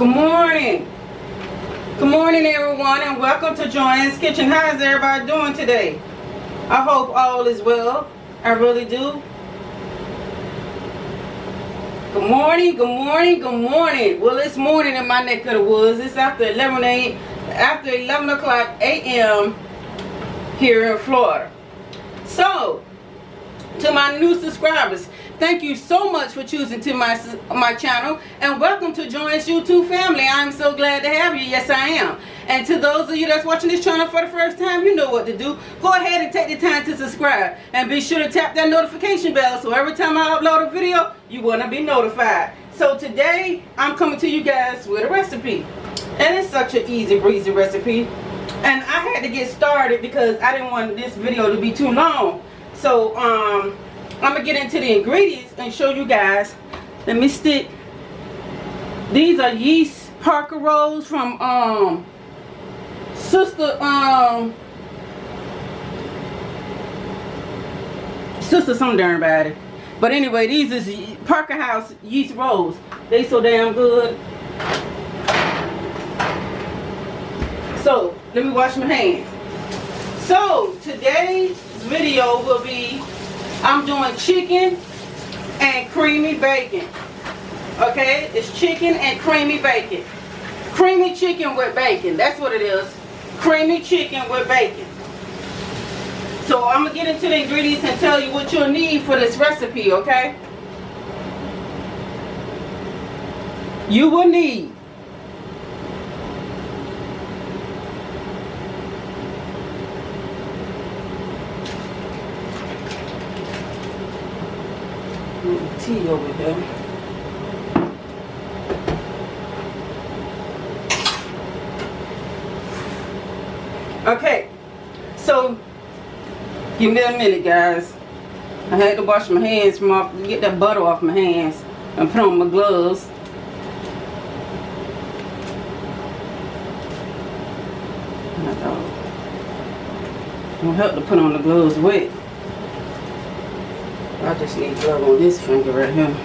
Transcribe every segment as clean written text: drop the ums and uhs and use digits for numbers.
Good morning. Good morning, everyone, and welcome to Joanne's Kitchen. How is everybody doing today? I hope all is well. I really do. Good morning, good morning, good morning. Well, it's morning in my neck of the woods. It's after 11 o'clock a.m. here in Florida. So, to my new subscribers, thank you so much for choosing to my channel, and welcome to Joanne's YouTube family. I'm so glad to have you. Yes, I am. And to those of you that's watching this channel for the first time, you know what to do. Go ahead and take the time to subscribe, and be sure to tap that notification bell so every time I upload a video, you want to be notified. So today, I'm coming to you guys with a recipe, and it's such an easy breezy recipe. And I had to get started because I didn't want this video to be too long. So, I'm going to get into the ingredients and show you guys. Let me stick. These are yeast Parker rolls from Sister some darn body. But anyway, these is Parker House yeast rolls. They so damn good. So, let me wash my hands. So, today's video will be, I'm doing chicken and creamy bacon. Okay, it's chicken and creamy bacon. Creamy chicken with bacon, that's what it is. Creamy chicken with bacon. So I'm gonna get into the ingredients and tell you what you'll need for this recipe, okay? You will need tea over here. Okay, so give me a minute, guys. I had to wash my hands get that butter off my hands and put on my gloves. It'll help to put on the gloves wet. I just need glove on this finger right here.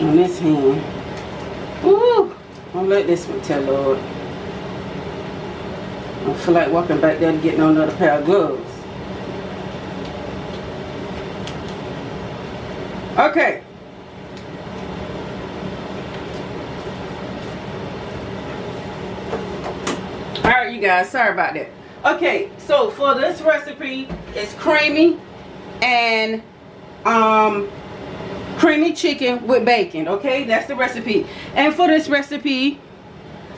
On this hand. Woo! Don't let this one tell, Lord. I don't feel like walking back there and getting on another pair of gloves. Okay. Alright, you guys. Sorry about that. Okay, so for this recipe, it's creamy and creamy chicken with bacon. Okay, that's the recipe. And for this recipe,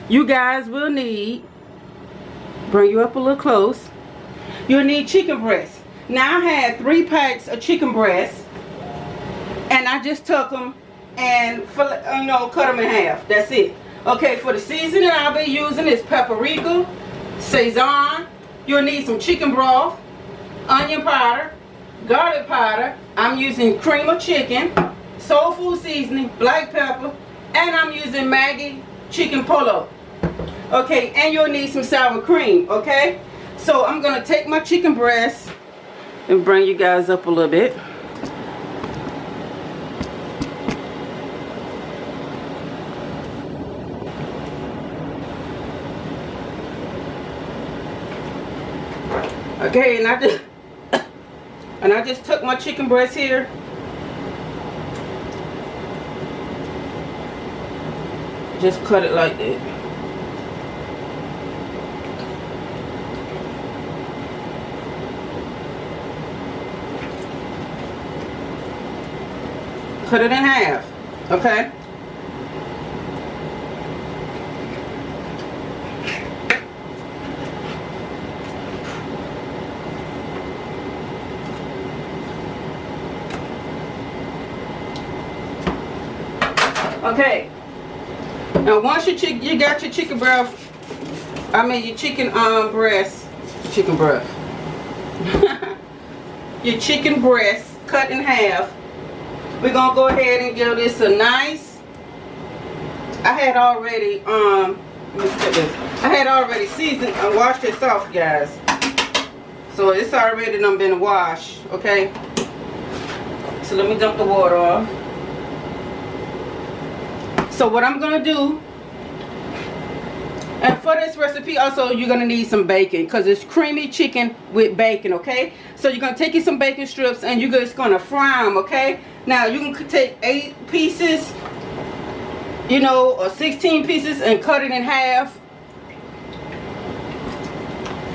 you guys will need, bring you up a little close, you'll need chicken breast. Now I had 3 packs of chicken breast, and I just took them and cut them in half. That's it. Okay, for the seasoning I'll be using is paprika, Szechuan. You'll need some chicken broth, onion powder, garlic powder. I'm using cream of chicken, soul food seasoning, black pepper, and I'm using Maggi chicken polo. Okay, and you'll need some sour cream. Okay, so I'm gonna take my chicken breast and bring you guys up a little bit. Okay, and I just took my chicken breast here. Just cut it like that. Cut it in half. Okay. Okay. Now once you got your chicken breast, your chicken breast, your chicken breast cut in half, we're gonna go ahead and give this a nice. I had already seasoned and washed this off, guys. So it's already done been washed. Okay. So let me dump the water off. So what I'm gonna do, and for this recipe also you're gonna need some bacon because it's creamy chicken with bacon, okay? So you're gonna take you some bacon strips and you're just gonna fry them, okay? Now you can take 8 pieces, you know, or 16 pieces and cut it in half,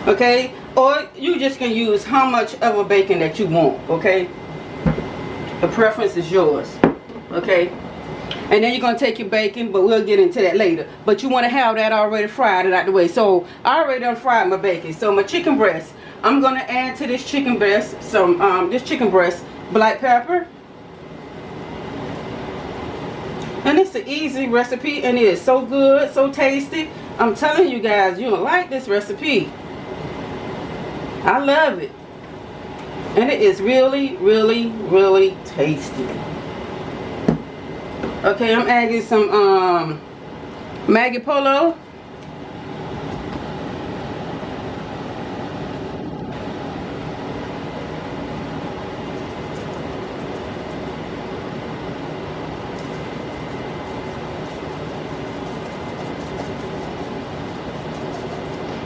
okay? Or you just can use how much of a bacon that you want, okay? The preference is yours, okay? And then you're going to take your bacon, but we'll get into that later. But you want to have that already fried and out the way. So I already done fried my bacon. So my chicken breast, I'm going to add to this chicken breast some black pepper. And it's an easy recipe and it is so good, so tasty. I'm telling you guys, you'll like this recipe. I love it. And it is really, really, really tasty. Okay, I'm adding some Maggi Polo.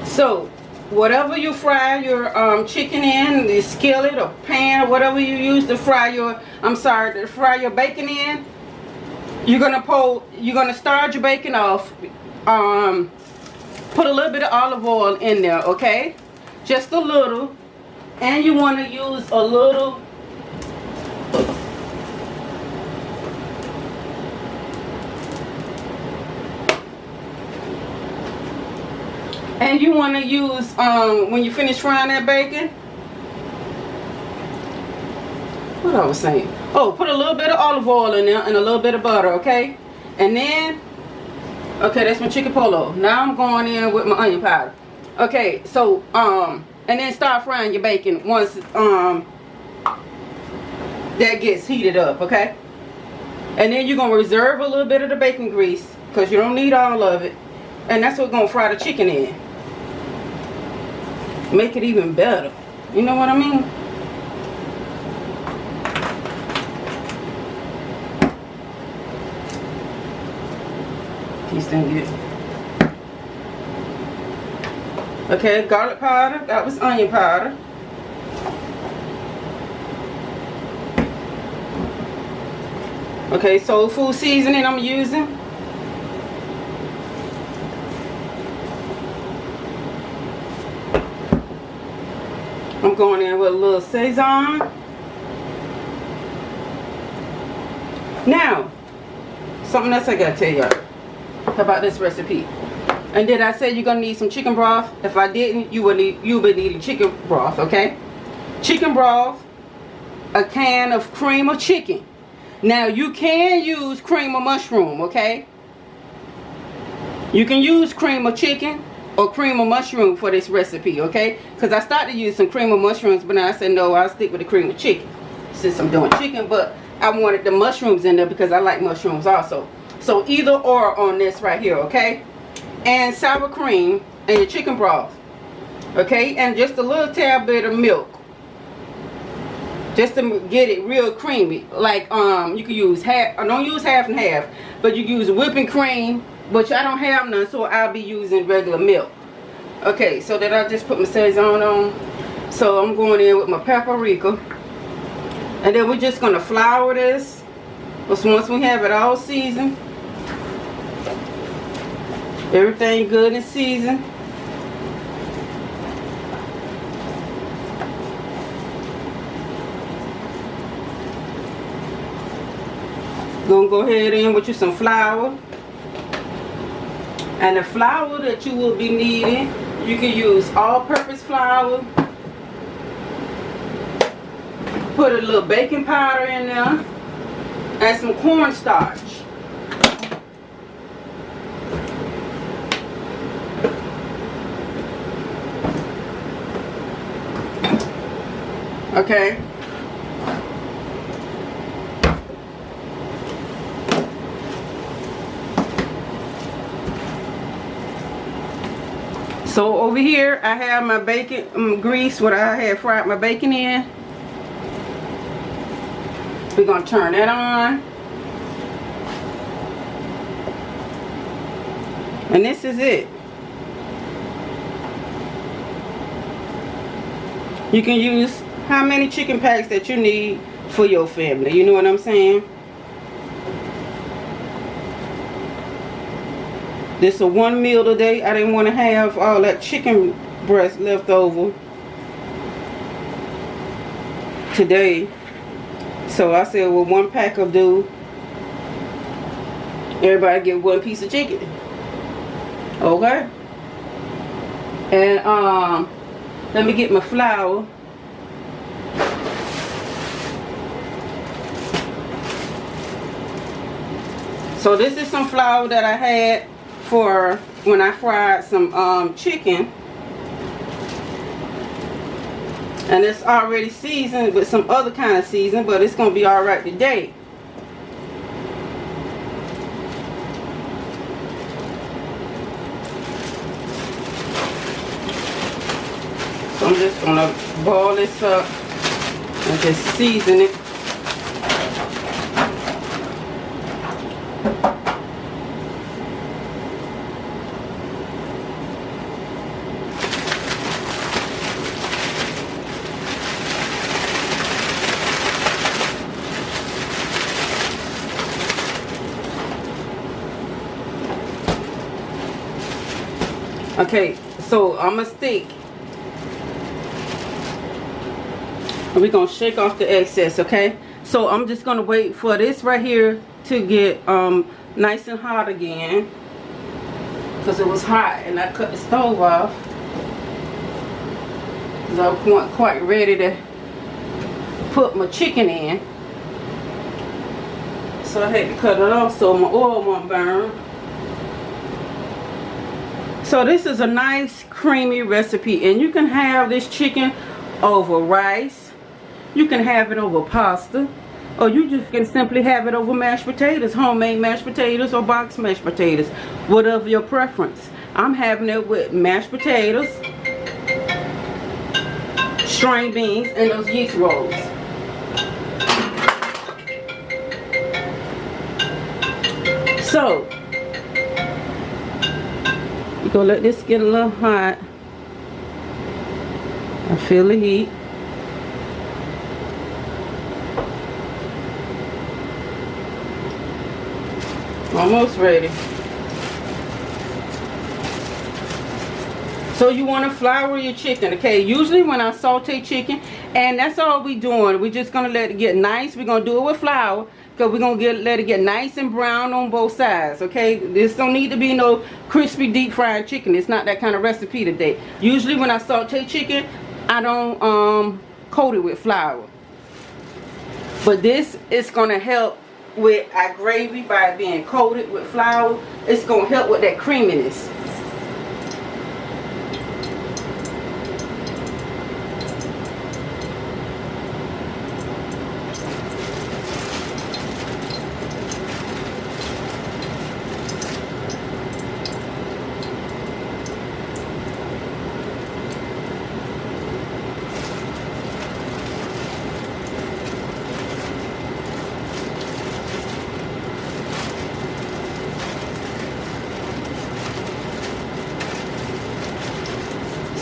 So whatever you fry your chicken in, the skillet or pan or whatever you use to fry your bacon in, you're gonna start your bacon off. Put a little bit of olive oil in there, okay? Just a little. And you want to use a little when you finish frying that bacon, what I was saying, oh, put a little bit of olive oil in there and a little bit of butter, okay? And then, okay, that's my chicken polo. Now I'm going in with my onion powder. Okay, so and then start frying your bacon once that gets heated up, okay? And then you're gonna reserve a little bit of the bacon grease because you don't need all of it, and that's what's gonna fry the chicken in. Make it even better. You know what I mean? These things good. Okay, garlic powder. That was onion powder. Okay, soul food seasoning I'm using. I'm going in with a little Sazon. Now, something else I gotta tell y'all about this recipe. And did I say you're gonna need some chicken broth? If I didn't, you would be needing chicken broth, okay? Chicken broth, a can of cream of chicken. Now you can use cream of mushroom, okay? You can use cream of chicken or cream of mushroom for this recipe, okay? Because I started to use some cream of mushrooms, but now I said no, I'll stick with the cream of chicken since I'm doing chicken. But I wanted the mushrooms in there because I like mushrooms also. So either or on this right here, okay? And sour cream and your chicken broth, okay? And just a little tad bit of milk, just to get it real creamy. Like you can use half, or don't use half and half, but you use whipping cream, which I don't have none, so I'll be using regular milk. Okay, so that I just put my Sazon on. So I'm going in with my paprika, and then we're just gonna flour this. Once we have it all seasoned, everything good and seasoned, gonna go ahead in with you some flour. And the flour that you will be needing, you can use all-purpose flour. Put a little baking powder in there and some cornstarch. Okay. So over here I have my bacon grease, what I had fried my bacon in. We're gonna turn that on. And this is it. You can use how many chicken packs that you need for your family. You know what I'm saying? This is a one meal a day. I didn't want to have all that chicken breast left over today. So I said, well, one pack will do. Everybody get one piece of chicken. Okay? And let me get my flour. So this is some flour that I had for when I fried some chicken. And it's already seasoned with some other kind of season, but it's going to be alright today. So I'm just going to boil this up and just season it. Okay, so I'm going to stick. We're going to shake off the excess, okay? So I'm just going to wait for this right here to get nice and hot again. Because it was hot and I cut the stove off. Because I wasn't quite ready to put my chicken in. So I had to cut it off so my oil won't burn. So this is a nice creamy recipe, and you can have this chicken over rice, you can have it over pasta, or you just can simply have it over mashed potatoes, homemade mashed potatoes or box mashed potatoes, whatever your preference. I'm having it with mashed potatoes, string beans, and those yeast rolls. So you're gonna let this get a little hot. I feel the heat. Almost ready. So you want to flour your chicken, okay? Usually when I saute chicken, and that's all we doing. We're just gonna let it get nice. We're gonna do it with flour. Because we're going to let it get nice and brown on both sides, okay? This don't need to be no crispy deep fried chicken. It's not that kind of recipe today. Usually when I saute chicken, I don't coat it with flour. But this is going to help with our gravy by being coated with flour. It's going to help with that creaminess.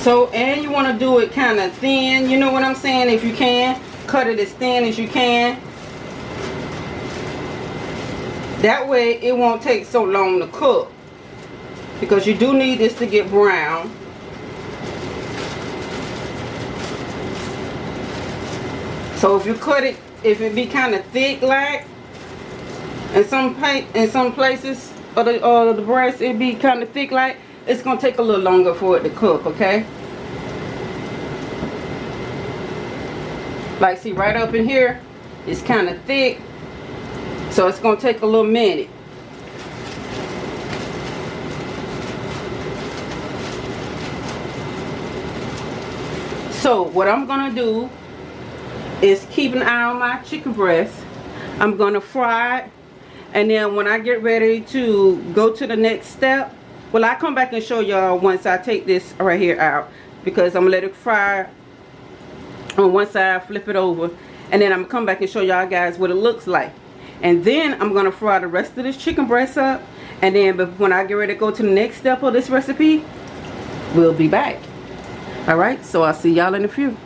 So, and you want to do it kind of thin, you know what I'm saying? If you can, cut it as thin as you can. That way it won't take so long to cook. Because you do need this to get brown. So if you cut it, if it be kind of thick like, in some places, or the breast, it be kind of thick like, it's going to take a little longer for it to cook, okay? Like, see, right up in here, it's kind of thick. So it's going to take a little minute. So what I'm going to do is keep an eye on my chicken breast. I'm going to fry it. And then when I get ready to go to the next step, well, I'll come back and show y'all once I take this right here out. Because I'm going to let it fry on one side, flip it over. And then I'm going to come back and show y'all guys what it looks like. And then I'm going to fry the rest of this chicken breast up. And then when I get ready to go to the next step of this recipe, we'll be back. All right, so I'll see y'all in a few.